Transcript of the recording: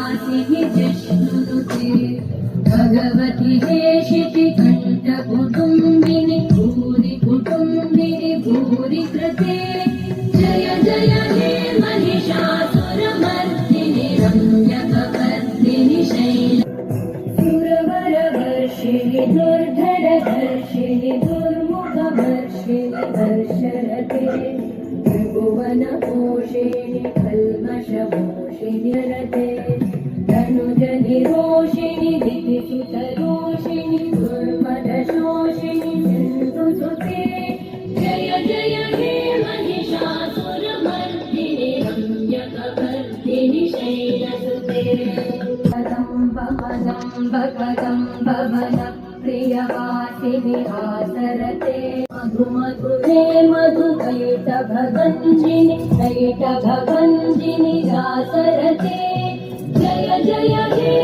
वासिनि जिष्णुनुते भगवति हे शितिकण्ठकुटुम्बिनि भूरि कुटुम्बिनि भूरि कृते जय जय हे महिषासुरमर्दिनि रम्यकपर्दिनि शैल सुरवरवर्षिणि दुर्धरधर्षिणि दुर्मुखवर्षिणि वर्षरते त्रिभुवनपोषिणि कल्मषमोषिणि रते धनुजनिरोषिणि दितिसुतरोषिणि दुर्मदशोषिणि सिन्धुसुते जय जय हे महिषासुरमर्दिनि रम्यकपर्दिनि शैलसुते प्रियवासिनि हासरते मधुमधुरे मधुकैटभगञ्जिनि कैटभगञ्जिनि दासरते जय जय हे